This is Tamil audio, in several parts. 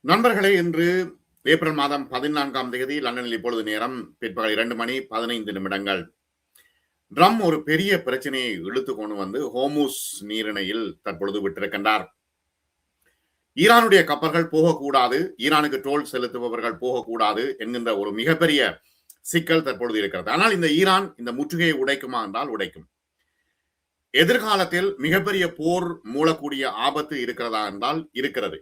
நண்பர்களே, இன்று ஏப்ரல் மாதம் 14ஆம் தேதி லண்டனில் இப்பொழுது நேரம் பிற்பகல் 2:15 ட்ரம் ஒரு பெரிய பிரச்சனையை இழுத்து கொண்டு வந்து ஹோர்முஸ் நீரிணையில் தற்பொழுது விட்டிருக்கின்றார். ஈரானுடைய கப்பல்கள் போகக்கூடாது, ஈரானுக்கு டோல் செலுத்துபவர்கள் போகக்கூடாது என்கின்ற ஒரு மிகப்பெரிய சிக்கல் தற்பொழுது இருக்கிறது. ஆனால் இந்த ஈரான் இந்த முற்றுகையை உடைக்குமா என்றால் உடைக்கும். எதிர்காலத்தில் மிகப்பெரிய போர் மூலக்கூடிய ஆபத்து இருக்கிறதா என்றால் இருக்கிறது.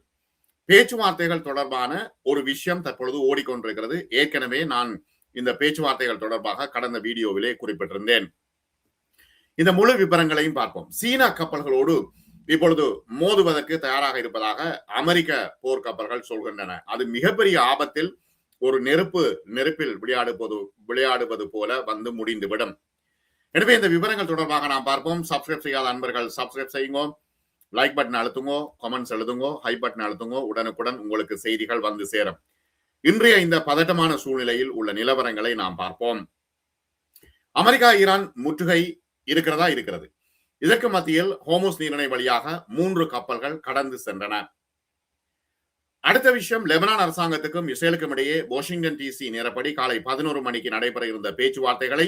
பேச்சுவார்த்தைகள் தொடர்பான ஒரு விஷயம் தற்பொழுது ஓடிக்கொண்டிருக்கிறது. ஏற்கனவே நான் இந்த பேச்சுவார்த்தைகள் தொடர்பாக கடந்த வீடியோவிலே குறிப்பிட்டிருந்தேன். இந்த முழு விவரங்களையும் பார்ப்போம். சீன கப்பல்களோடு இப்பொழுது மோதுவதற்கு தயாராக இருப்பதாக அமெரிக்க போர்க்கப்பல்கள் சொல்கின்றன. அது மிகப்பெரிய ஆபத்தில் ஒரு நெருப்பில் விளையாடுவது போல வந்து முடிந்துவிடும். எனவே இந்த விவரங்கள் தொடர்பாக நாம் பார்ப்போம். சப்ஸ்கிரைப் செய்யாத அன்பர்கள் சப்ஸ்கிரைப் செய்யுங்க, லைக் பட்டன் அழுத்துங்கோ, கமெண்ட்ஸ் எழுதுங்கோ, ஹை பட்டன் அழுத்துங்கோ. உடனுக்குடன் உங்களுக்கு செய்திகள் வந்து சேரும். இன்றைய இந்த பதட்டமான சூழ்நிலையில் உள்ள நிலவரங்களை நாம் பார்ப்போம். அமெரிக்கா ஈரான் முற்றுகை இருக்கிறதா? இருக்கிறது. இதற்கு மத்தியில் ஹோர்முஸ் நீரிணை வழியாக 3 கப்பல்கள் கடந்து சென்றன. அடுத்த விஷயம், லெபனான் அரசாங்கத்துக்கும் இஸ்ரேலுக்கும் இடையே வாஷிங்டன் டிசி நேரப்படி காலை 11 மணிக்கு நடைபெற இருந்த பேச்சுவார்த்தைகளை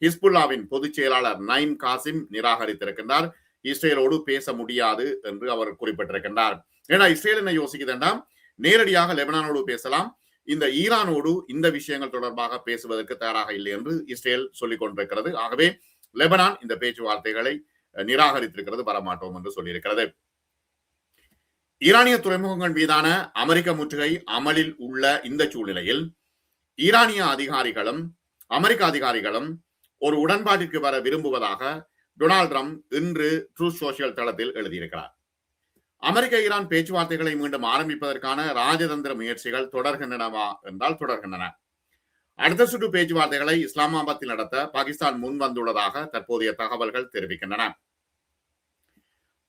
ஹிஸ்புல்லாவின் பொதுச் செயலாளர் நைம் காசிம் நிராகரித்திருக்கின்றார். இஸ்ரேலோடு பேச முடியாது என்று அவர் குறிப்பிட்டிருக்கின்றார். ஏன்னா இஸ்ரேல் என்ன யோசிக்குதுன்னா, நேரடியாக லெபனானோடு பேசலாம், இந்த ஈரானோடு இந்த விஷயங்கள் தொடர்பாக பேசுவதற்கு தயாராக இல்லை என்று இஸ்ரேல் சொல்லிக் கொண்டிருக்கிறது. ஆகவே லெபனான் இந்த பேச்சுவார்த்தைகளை நிராகரித்திருக்கிறது, வரமாட்டோம் என்று சொல்லியிருக்கிறது. ஈரானிய துறைமுகங்கள் மீதான அமெரிக்க முற்றுகை அமலில் உள்ள இந்த சூழ்நிலையில் ஈரானிய அதிகாரிகளும் அமெரிக்க அதிகாரிகளும் ஒரு உடன்பாட்டிற்கு வர விரும்புவதாக டொனால்ட் ட்ரம்ப் இன்று ட்ரூத் சோசியல் தளத்தில் எழுதியிருக்கிறார். அமெரிக்க ஈரான் பேச்சுவார்த்தைகளை மீண்டும் ஆரம்பிப்பதற்கான ராஜதந்திர முயற்சிகள் தொடர்கின்றனவா என்றால் தொடர்கின்றன. அடுத்த சுற்று பேச்சுவார்த்தைகளை இஸ்லாமாபாத்தில் நடத்த பாகிஸ்தான் முன் வந்துள்ளதாக தற்போதைய தகவல்கள் தெரிவிக்கின்றன.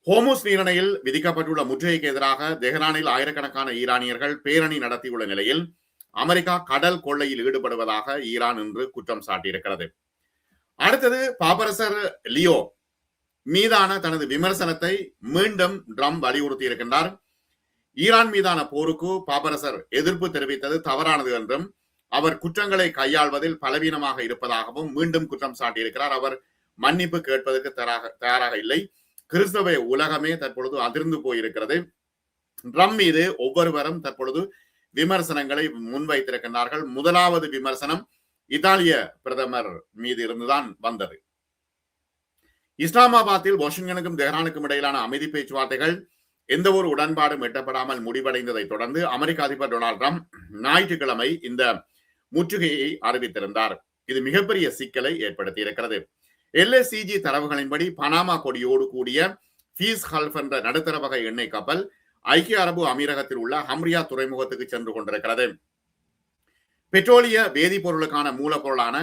ஹோர்முஸ் நீரிணையில் விதிக்கப்பட்டுள்ள முற்றுகைக்கு எதிராக தெஹ்ரானில் ஆயிரக்கணக்கான ஈரானியர்கள் பேரணி நடத்தியுள்ள நிலையில் அமெரிக்கா கடல் கொள்ளையில் ஈடுபடுவதாக ஈரான் இன்று குற்றம் சாட்டியிருக்கிறது. அடுத்தது, பாப்பரசர் லியோ மீதான தனது விமர்சனத்தை மீண்டும் ட்ரம்ப் வலியுறுத்தி இருக்கின்றார். ஈரான் மீதான போருக்கு பாப்பரசர் எதிர்ப்பு தெரிவித்தது தவறானது என்றும், அவர் குற்றங்களை கையாள்வதில் பலவீனமாக இருப்பதாகவும் மீண்டும் குற்றம் சாட்டியிருக்கிறார். அவர் மன்னிப்பு கேட்பதற்கு தயாராக இல்லை. கிறிஸ்தவ உலகமே தற்பொழுது அதிர்ந்து போயிருக்கிறது. ட்ரம்ப் மீது ஒவ்வொருவரும் தற்பொழுது விமர்சனங்களை முன்வைத்திருக்கின்றார்கள். முதலாவது விமர்சனம் இத்தாலிய பிரதமர் மீது இருந்துதான் வந்தது. இஸ்லாமாபாத்தில் வாஷிங்டனுக்கும் தெஹ்ரானுக்கும் இடையிலான அமைதி பேச்சுவார்த்தைகள் எந்த ஒரு உடன்பாடும் எட்டப்படாமல் முடிவடைந்ததை தொடர்ந்து அமெரிக்க அதிபர் டொனால்ட் ட்ரம்ப் ஞாயிற்றுக்கிழமை இந்த முற்றுகையை அறிவித்திருந்தார். இது மிகப்பெரிய சிக்கலை ஏற்படுத்தி இருக்கிறது. LSCG தரவுகளின்படி பனாமா கொடியோடு கூடிய ஃபீஸ் ஹல்ஃப் என்ற நடுத்தர வகை எண்ணெய் கப்பல் ஐக்கிய அரபு அமீரகத்தில் உள்ள ஹம்ரியா துறைமுகத்துக்கு சென்று கொண்டிருக்கிறது. பெட்ரோலிய வேதிப்பொருளுக்கான மூலப்பொருளான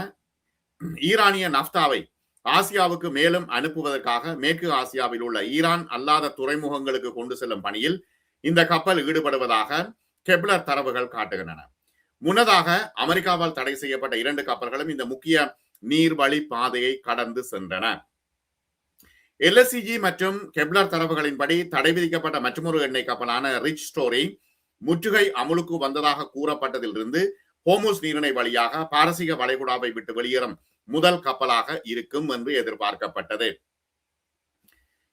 ஈரானிய நப்தாவை ஆசியாவுக்கு மேலும் அனுப்புவதற்காக மேற்கு ஆசியாவில் உள்ள ஈரான் அல்லாத துறைமுகங்களுக்கு கொண்டு செல்லும் பணியில் இந்த கப்பல் ஈடுபடுவதாக கெப்லர் தரவுகள் காட்டுகின்றன. முன்னதாக அமெரிக்காவால் தடை செய்யப்பட்ட 2 கப்பல்களும் இந்த முக்கிய நீர்வழி பாதையை கடந்து சென்றன. LSCG மற்றும் கெப்லர் தரவுகளின்படி தடை விதிக்கப்பட்ட மற்றொரு எண்ணெய் கப்பலான ரிச் ஸ்டோரி முற்றுகை அமுலுக்கு வந்ததாக கூறப்பட்டதிலிருந்து ஹோர்முஸ் நீரிணை வழியாக பாரசீக வளைகுடாவை விட்டு வெளியேறும் முதல் கப்பலாக இருக்கும் என்று எதிர்பார்க்கப்பட்டது.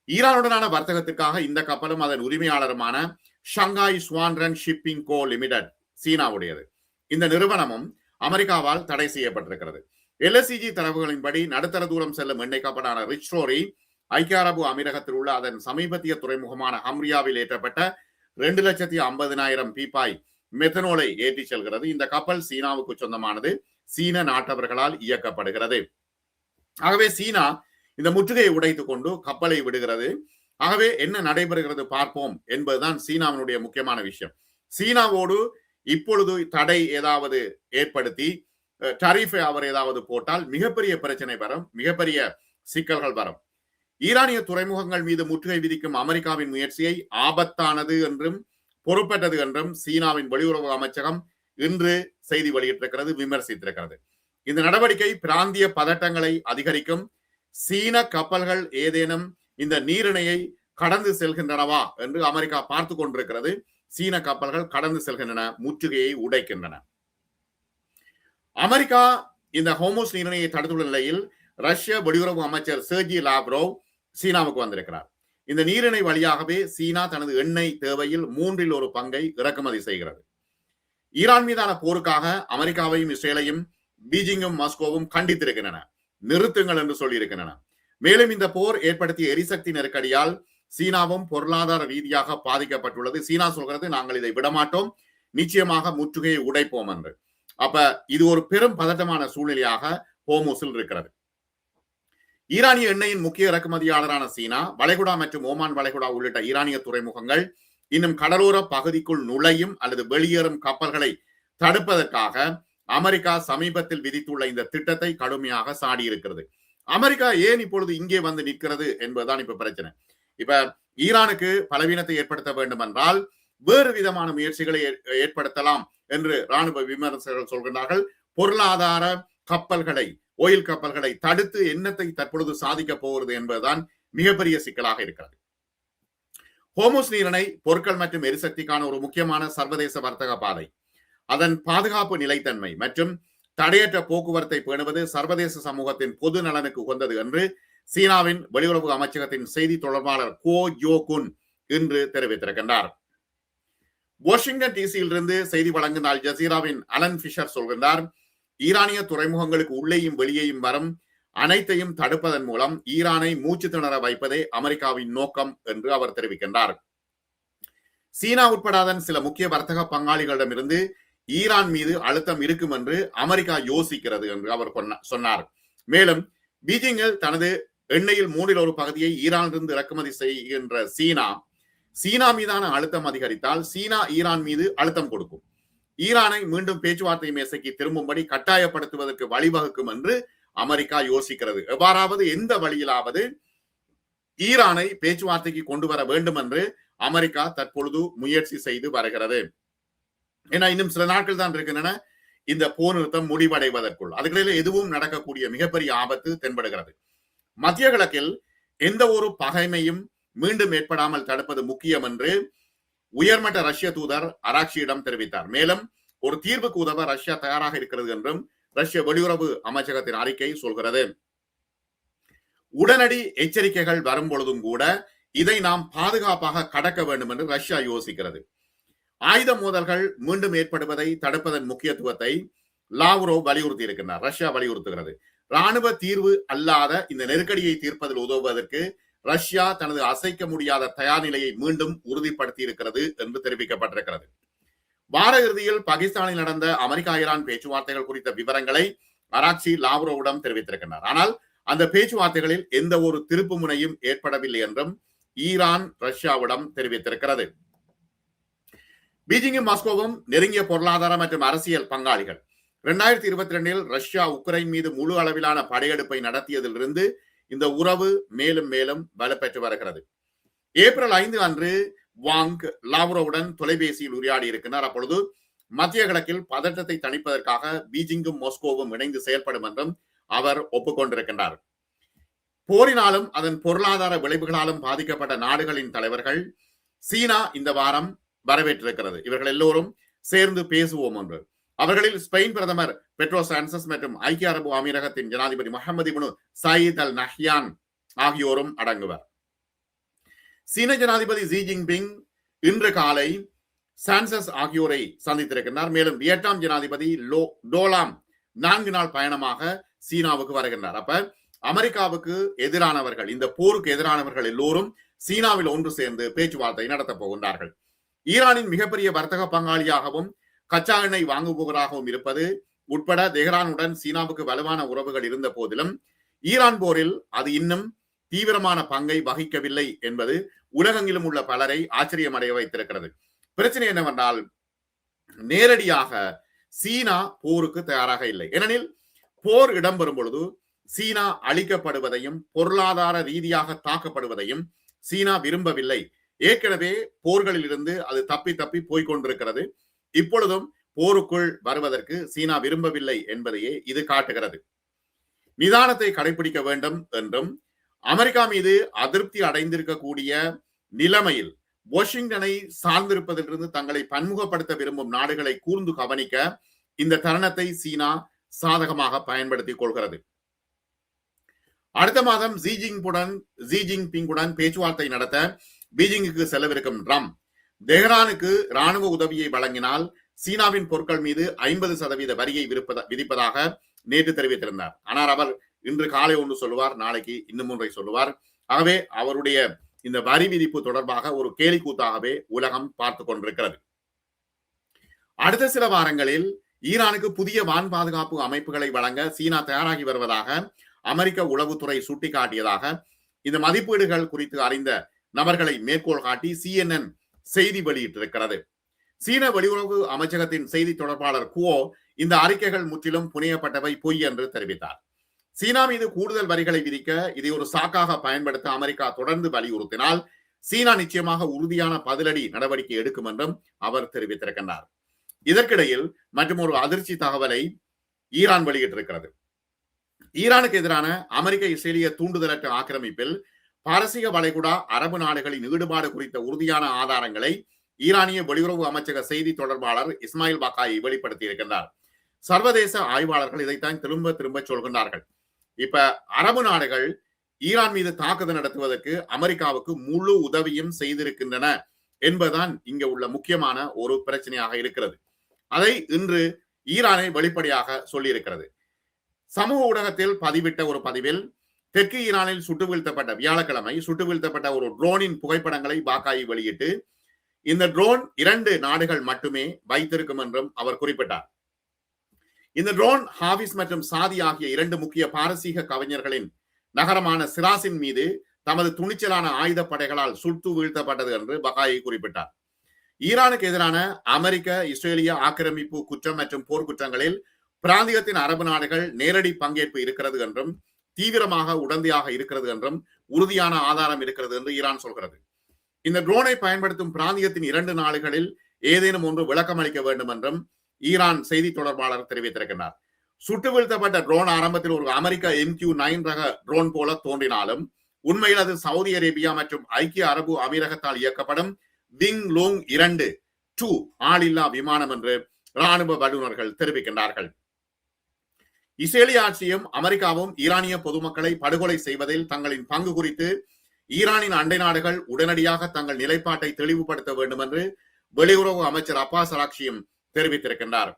ஈரானுடனான வர்த்தகத்திற்காக இந்த கப்பலும் அதன் உரிமையாளருமான ஷங்காய் ஸ்வான்ரன் ஷிப்பிங் கோ லிமிடெட் சீனாவுடையது. இந்த நிறுவனமும் அமெரிக்காவால் தடை செய்யப்பட்டிருக்கிறது. LSCG தரவுகளின்படி நடுத்தர தூரம் செல்லும் எண்ணெய் கப்பலான ரிச் ஸ்டோரி ஐக்கிய அரபு அமீரகத்தில் உள்ள அதன் சமீபத்திய துறைமுகமான ஹம்ரியாவில் ஏற்றப்பட்ட 2,50,000 பீப்பாய் மெத்தனோலை ஏற்றி செல்கிறது. இந்த கப்பல் சீனாவுக்கு சொந்தமானது, சீன நாட்டவர்களால் இயக்கப்படுகிறது. ஆகவே சீனா இந்த முற்றுகையை உடைத்துக் கொண்டு கப்பலை விடுகிறது. ஆகவே என்ன நடைபெறுகிறது பார்ப்போம் என்பதுதான் சீனாவினுடைய முக்கியமான விஷயம். சீனாவோடு இப்பொழுது தடை ஏதாவது ஏற்படுத்தி டரிஃபை அவர் ஏதாவது போட்டால் மிகப்பெரிய பிரச்சனை வரும், மிகப்பெரிய சிக்கல்கள் வரும். ஈரானிய துறைமுகங்கள் மீது முற்றுகை விதிக்கும் அமெரிக்காவின் முயற்சியை ஆபத்தானது என்றும் பொறுப்பற்றது என்றும் சீனாவின் வெளியுறவு அமைச்சகம் இன்று செய்தி வெளியிட்டிருக்கிறது, விமர்சித்திருக்கிறது. இந்த நடவடிக்கை பிராந்திய பதட்டங்களை அதிகரிக்கும். சீன கப்பல்கள் ஏதேனும் இந்த நீரிணையை கடந்து செல்கின்றனவா என்று அமெரிக்கா பார்த்து கொண்டிருக்கிறது. சீன கப்பல்கள் கடந்து செல்கின்றன, முற்றுகையை உடைக்கின்றன. அமெரிக்கா இந்த ஹோமோஸ் நீரிணையை தடுத்துள்ள நிலையில் ரஷ்ய வெளியுறவு அமைச்சர் செர்ஜி லாவ்ரோவ் சீனாவுக்கு வந்திருக்கிறார். இந்த நீரிணை வழியாகவே சீனா தனது எண்ணெய் தேவையில் 1/3 இறக்குமதி செய்கிறது. ஈரான் மீதான போருக்காக அமெரிக்காவையும் இஸ்ரேலையும் பீஜிங்கும் மாஸ்கோவும் கண்டித்திருக்கின்றன, நிறுத்துங்கள் என்று சொல்லியிருக்கின்றன. மேலும் இந்த போர் ஏற்படுத்திய எரிசக்தி நெருக்கடியால் சீனாவும் பொருளாதார ரீதியாக பாதிக்கப்பட்டுள்ளது. சீனா சொல்கிறது, நாங்கள் இதை விடமாட்டோம், நிச்சயமாக முற்றுகையை உடைப்போம் என்று. அப்ப இது ஒரு பெரும் பதட்டமான சூழ்நிலையாக ஹோமூஸில் இருக்கிறது. ஈரானிய எண்ணெயின் முக்கிய இறக்குமதியாளரான சீனா, வளைகுடா மற்றும் ஓமான் வளைகுடா உள்ளிட்ட ஈரானிய துறைமுகங்கள் இன்னும் கடலோர பகுதிக்குள் நுழையும் அல்லது வெளியேறும் கப்பல்களை தடுப்பதற்காக அமெரிக்கா சமீபத்தில் விதித்துள்ள இந்த திட்டத்தை கடுமையாக சாடியிருக்கிறது. அமெரிக்கா ஏன் இப்பொழுது இங்கே வந்து நிற்கிறது என்பதுதான் இப்ப பிரச்சனை. இப்ப ஈரானுக்கு பலவீனத்தை ஏற்படுத்த வேண்டும் என்றால் வேறு விதமான முயற்சிகளை ஏற்படுத்தலாம் என்று ராணுவ விமர்சகர்கள் சொல்கிறார்கள். பொருளாதார கப்பல்களை, ஓயில் கப்பல்களை தடுத்து என்னத்தை தற்பொழுது சாதிக்க போகிறது என்பதுதான் மிகப்பெரிய சிக்கலாக இருக்கிறது. ஹோமோஸ் நீரிணை பொருட்கள் மற்றும் எரிசக்திக்கான ஒரு முக்கியமான சர்வதேச வர்த்தக பாதை. அதன் பாதுகாப்பு நிலைத்தன்மை மற்றும் தடையற்ற போக்குவரத்தை பேணுவது சர்வதேச சமூகத்தின் பொது நலனுக்கு உகந்தது என்று சீனாவின் வெளியுறவு அமைச்சகத்தின் செய்தி தொடர்பாளர் கோ யோ குன் இன்று தெரிவித்திருக்கின்றார். வாஷிங்டன் டிசியிலிருந்து செய்தி வழங்கும் அல் ஜசீராவின் அலன் பிஷர் சொல்கின்றார், ஈரானிய துறைமுகங்களுக்கு உள்ளேயும் வெளியேயும் வரும் அனைத்தையும் தடுப்பதன் மூலம் ஈரானை மூச்சு திணற வைப்பதே அமெரிக்காவின் நோக்கம் என்று அவர் தெரிவிக்கின்றார். சீனா உட்பட அதன் சில முக்கிய வர்த்தக பங்காளிகளிடமிருந்து ஈரான் மீது அழுத்தம் இருக்கும் என்று அமெரிக்கா யோசிக்கிறது என்று அவர் சொன்னார். மேலும் பீஜிங்கில் தனது எண்ணெயில் 1/3 ஈரானிலிருந்து இறக்குமதி செய்கின்ற சீனா மீதான அழுத்தம் அதிகரித்தால் சீனா ஈரான் மீது அழுத்தம் கொடுக்கும், ஈரானை மீண்டும் பேச்சுவார்த்தை மேசைக்கு திரும்பும்படி கட்டாயப்படுத்துவதற்கு வழிவகுக்கும் என்று அமெரிக்கா யோசிக்கிறது. எவ்வாறாவது எந்த வழியிலாவது ஈரானை பேச்சுவார்த்தைக்கு கொண்டு வர வேண்டும் என்று அமெரிக்கா தற்பொழுது முயற்சி செய்து வருகிறது. ஏன்னா இன்னும் சில நாட்கள் தான் இருக்கின்றன இந்த போர் நிறுத்தம் முடிவடைவதற்குள். அதுகளில் எதுவும் நடக்கக்கூடிய மிகப்பெரிய ஆபத்து தென்படுகிறது. மத்திய கிழக்கில் எந்த ஒரு பகைமையும் மீண்டும் ஏற்படாமல் தடுப்பது முக்கியம் என்று உயர்மட்ட ரஷ்ய தூதர் அராக்சியிடம் தெரிவித்தார். மேலும் ஒரு தீர்வுக்கு உதவ ரஷ்யா தயாராக இருக்கிறது என்றும் ரஷ்ய வெளியுறவு அமைச்சகத்தின் அறிக்கை சொல்கிறது. உடனடி எச்சரிக்கைகள் வரும் பொழுதும் கூட இதை நாம் பாதுகாப்பாக கடக்க வேண்டும் என்று ரஷ்யா யோசிக்கிறது. ஆயுத மோதல்கள் மீண்டும் ஏற்படுவதை தடுப்பதன் முக்கியத்துவத்தை லாவ்ரோவ் வலியுறுத்தி இருக்கின்றார். ரஷ்யா வலியுறுத்துகிறது. ராணுவ தீர்வு அல்லாத இந்த நெருக்கடியை தீர்ப்பதில் உதவுவதற்கு ரஷ்யா தனது அசைக்க முடியாத தயார் நிலையை மீண்டும் உறுதிப்படுத்தி இருக்கிறது என்று தெரிவிக்கப்பட்டிருக்கிறது. வார இறுதியில் பாகிஸ்தானில் நடந்த அமெரிக்கா ஈரான் பேச்சுவார்த்தைகள் குறித்த விவரங்களை அராக்சி லாவ்ரோவிடம் தெரிவித்திருக்கிறார். ஆனால் அந்த பேச்சுவார்த்தைகளில் எந்த ஒரு திருப்பு முனையும் ஏற்படவில்லை என்றும் ஈரான் ரஷ்யாவிடம் தெரிவித்திருக்கிறது. பீஜிங்கும் மாஸ்கோவும் நெருங்கிய பொருளாதார மற்றும் அரசியல் பங்காளிகள். 2022 ரஷ்யா உக்ரைன் மீது முழு அளவிலான படையெடுப்பை நடத்தியதிலிருந்து இந்த உறவு மேலும் மேலும் வலுப்பெற்று வருகிறது. ஏப்ரல் 5 அன்று வாங் லாவ்ரோவுடன் தொலைபேசியில் உரையாடி இருக்கிறார். அப்பொழுது மத்திய கிழக்கில் பதற்றத்தை தணிப்பதற்காக பீஜிங்கும் மாஸ்கோவும் இணைந்து செயல்படும் என்றும் அவர் ஒப்புக்கொண்டிருக்கின்றார். போரினாலும் அதன் பொருளாதார விளைவுகளாலும் பாதிக்கப்பட்ட நாடுகளின் தலைவர்கள் சீனா இந்த வாரம் வரவேற்றிருக்கிறது. இவர்கள் எல்லோரும் சேர்ந்து பேசுவோம் என்று. அவர்களில் ஸ்பெயின் பிரதமர் பெட்ரோ சான்சஸ் மற்றும் ஐக்கிய அரபு அமீரகத்தின் ஜனாதிபதி முஹம்மது இப்னு சயீத் அல் நஹ்யான் ஆகியோரும் அடங்குவர். சீன ஜனாதிபதி ஜி ஜின்பிங் இன்று காலை சான்சஸ் ஆகியோரை சந்தித்திருக்கிறார். மேலும் வியட்நாம் ஜனாதிபதி டோலாம் 4 நாள் பயணமாக சீனாவுக்கு வருகின்றார். அப்ப அமெரிக்காவுக்கு எதிரானவர்கள், இந்த போருக்கு எதிரானவர்கள் எல்லோரும் சீனாவில் ஒன்று சேர்ந்து பேச்சுவார்த்தை நடத்தப் போகின்றார்கள். ஈரானின் மிகப்பெரிய வர்த்தக பங்காளியாகவும் கச்சா எண்ணெய் வாங்குபவராகவும் இருப்பது உட்பட தெஹ்ரானுடன் சீனாவுக்கு வலுவான உறவுகள் இருந்த போதிலும் ஈரான் போரில் அது இன்னும் தீவிரமான பங்கை வகிக்கவில்லை என்பது உலகெங்கிலும் உள்ள பலரை ஆச்சரியமடைய வைத்திருக்கிறது. பிரச்சனை என்னவென்றால் நேரடியாக சீனா போருக்கு தயாராக இல்லை. ஏனெனில் போர் இடம்பெறும் பொழுது சீனா அழிக்கப்படுவதையும் பொருளாதார ரீதியாக தாக்கப்படுவதையும் சீனா விரும்பவில்லை. ஏற்கனவே போர்களில் இருந்து அது தப்பி தப்பி போய்கொண்டிருக்கிறது. இப்பொழுதும் போருக்குள் வருவதற்கு சீனா விரும்பவில்லை என்பதையே இது காட்டுகிறது. நிதானத்தை கடைபிடிக்க வேண்டும் என்றும் அமெரிக்கா மீது அதிருப்தி அடைந்திருக்கக்கூடிய நிலைமையில் வாஷிங்டனை சார்ந்திருப்பதிலிருந்து தங்களை பன்முகப்படுத்த விரும்பும் நாடுகளை கூர்ந்து கவனிக்க இந்த தருணத்தை சீனா சாதகமாக பயன்படுத்திக் கொள்கிறது. அடுத்த மாதம் ஜி ஜின்பிங்குடன் பேச்சுவார்த்தை நடத்த பீஜிங்குக்கு செல்லவிருக்கும் ட்ரம்ப் தெஹ்ரானுக்கு ராணுவ உதவியை வழங்கினால் சீனாவின் பொருட்கள் மீது 50% வரியை விதிப்பதாக நேற்று தெரிவித்திருந்தார். ஆனால் அவர் இன்று காலை ஒன்று சொல்லுவார், நாளைக்கு இன்னும் ஒன்றை சொல்லுவார். ஆகவே அவருடைய இந்த வரி விதிப்பு தொடர்பாக ஒரு கேலிக்கூத்தாகவே உலகம் பார்த்து கொண்டிருக்கிறது. அடுத்த சில வாரங்களில் ஈரானுக்கு புதிய வான் பாதுகாப்பு அமைப்புகளை வழங்க சீனா தயாராகி வருவதாக அமெரிக்க உளவுத்துறை சுட்டிக்காட்டியதாக இந்த மதிப்பீடுகள் குறித்து அறிந்த நபர்களை மேற்கோள் காட்டி CNN செய்தி வெளியிட்டிருக்கிறது. சீன வெளியுறவு அமைச்சகத்தின் செய்தி தொடர்பாளர் குவோ இந்த அறிக்கைகள் முற்றிலும் புனையப்பட்டவை பொய் என்று தெரிவித்தார். சீனா மீது கூடுதல் வரிகளை விதிக்க இதை ஒரு சாக்காக பயன்படுத்த அமெரிக்கா தொடர்ந்து வலியுறுத்தினால் சீனா நிச்சயமாக உறுதியான பதிலடி நடவடிக்கை எடுக்கும் என்றும் அவர் தெரிவித்திருக்கின்றார். இதற்கிடையில் மற்றும் ஒரு அதிர்ச்சி தகவலை ஈரான் வெளியிட்டிருக்கிறது. ஈரானுக்கு எதிரான அமெரிக்க இஸ்ரேலிய தூண்டுதலற்ற ஆக்கிரமிப்பில் பாரசீக வளைகுடா அரபு நாடுகளின் ஈடுபாடு குறித்த உறுதியான ஆதாரங்களை ஈரானிய வெளியுறவு அமைச்சக செய்தி தொடர்பாளர் இஸ்மாயில் பாக்காயி வெளிப்படுத்தி இருக்கின்றார். சர்வதேச ஆய்வாளர்கள் இதைத்தான் திரும்ப திரும்ப சொல்கின்றார்கள். இப்ப அரபு நாடுகள் ஈரான் மீது தாக்குதல் நடத்துவதற்கு அமெரிக்காவுக்கு முழு உதவியும் செய்திருக்கின்றன என்பதுதான் இங்க உள்ள முக்கியமான ஒரு பிரச்சனையாக இருக்கிறது. அதை இன்று ஈரானை வெளிப்படையாக சொல்லியிருக்கிறது. சமூக ஊடகத்தில் பதிவிட்ட ஒரு பதிவில் தெற்கு ஈரானில் வியாழக்கிழமை சுட்டு வீழ்த்தப்பட்ட ஒரு ட்ரோனின் புகைப்படங்களை பாக்காயி வெளியிட்டு இந்த ட்ரோன் 2 நாடுகள் மட்டுமே வைத்திருக்கும் என்றும் அவர் குறிப்பிட்டார். இந்த ட்ரோன் ஹாவிஸ் மற்றும் சாதி ஆகிய 2 முக்கிய பாரசீக கவிஞர்களின் நகரமான சிராசின் மீது தமது துணிச்சலான ஆயுத படைகளால் சுட்டு வீழ்த்தப்பட்டது என்று பகாயி குறிப்பிட்டார். ஈரானுக்கு எதிரான அமெரிக்க இஸ்ரேலிய ஆக்கிரமிப்பு குற்றம் மற்றும் போர்க்குற்றங்களில் பிராந்தியத்தின் அரபு நாடுகள் நேரடி பங்கேற்பு இருக்கிறது என்றும் தீவிரமாக உடந்தையாக இருக்கிறது என்றும் உறுதியான ஆதாரம் இருக்கிறது என்று ஈரான் சொல்கிறது. இந்த ட்ரோனை பயன்படுத்தும் பிராந்தியத்தின் 2 நாடுகளில் ஏதேனும் ஒன்று விளக்கம் அளிக்க வேண்டும் என்றும் ஈரான் செய்தி தொடர்பாளர் தெரிவித்திருக்கிறார். சுட்டு வீழ்த்தப்பட்ட ட்ரோன் ஆரம்பத்தில் ஒரு அமெரிக்க MQ-9 ரக ட்ரோன் போல தோன்றினாலும் உண்மையில் அது சவுதி அரேபியா மற்றும் ஐக்கிய அரபு அமீரகத்தால் இயக்கப்படும் விங் லோங் 2 ஆளில்லா விமானம் என்று ராணுவ வல்லுநர்கள் தெரிவிக்கின்றார்கள். இஸ்ரேலிய ஆட்சியும் அமெரிக்காவும் ஈரானிய பொதுமக்களை படுகொலை செய்வதில் தங்களின் பங்கு குறித்து ஈரானின் அண்டை நாடுகள் உடனடியாக தங்கள் நிலைப்பாட்டை தெளிவுபடுத்த வேண்டும் என்று வெளியுறவு அமைச்சர் அப்பாஸ் அராக்சியும் தெரிவித்திருக்கின்றார்.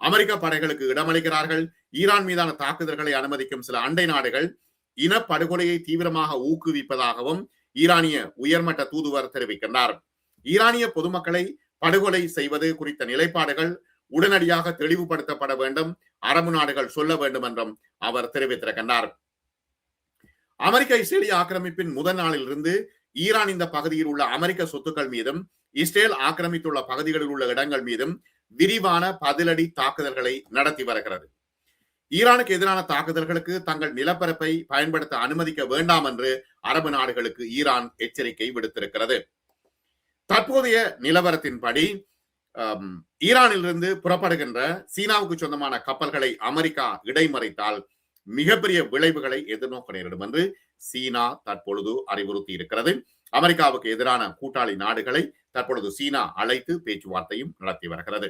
அமெரிக்க படைகளுக்கு இடமளிக்கிறார்கள். ஈரான் மீதான தாக்குதல்களை அனுமதிக்கும் சில அண்டை நாடுகள் இனப்படுகொலையை தீவிரமாக ஊக்குவிப்பதாகவும் ஈரானிய உயர்மட்ட தூதுவர் தெரிவிக்கின்றார். ஈரானிய பொதுமக்களை படுகொலை செய்வது குறித்த நிலைப்பாடுகள் உடனடியாக தெளிவுபடுத்தப்பட வேண்டும், அரபு நாடுகள் சொல்ல வேண்டும் என்றும் அவர் தெரிவித்திருக்கின்றார். அமெரிக்க இஸ்ரேலிய ஆக்கிரமிப்பின் முதல் நாளில் இருந்து ஈரான் இந்த பகுதியில் உள்ள அமெரிக்க சொத்துக்கள் மீதும் இஸ்ரேல் ஆக்கிரமித்துள்ள பகுதிகளில் உள்ள இடங்கள் மீதும் விரிவான பதிலடி தாக்குதல்களை நடத்தி வருகிறது. ஈரானுக்கு எதிரான தாக்குதல்களுக்கு தங்கள் நிலப்பரப்பை பயன்படுத்த அனுமதிக்க வேண்டாம் என்று அரபு நாடுகளுக்கு ஈரான் எச்சரிக்கை விடுத்திருக்கிறது. தற்போதைய நிலவரத்தின்படி ஈரானிலிருந்து புறப்படுகின்ற சீனாவுக்கு சொந்தமான கப்பல்களை அமெரிக்கா இடைமறித்தால் மிகப்பெரிய விளைவுகளை எதிர்நோக்க நேரிடும் என்று சீனா தற்பொழுது அறிவுறுத்தி இருக்கிறது. அமெரிக்காவுக்கு எதிரான கூட்டாளி நாடுகளை தற்பொழுது சீனா அழைத்து பேச்சுவார்த்தையும் நடத்தி வருகிறது.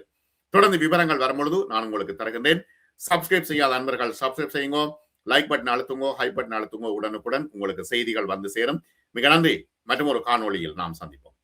தொடர்ந்து விவரங்கள் வரும்பொழுது நான் உங்களுக்கு தருகின்றேன். சப்ஸ்கிரைப் செய்யாத அன்பர்கள் சப்ஸ்கிரைப் செய்யுங்க, லைக் பட்டன் அழுத்துங்க, ஹை பட்டன் அழுத்துங்க. உடனுக்குடன் உங்களுக்கு செய்திகள் வந்து சேரும். மிக நன்றி. மற்றும் ஒரு காணொளியில் நாம் சந்திப்போம்.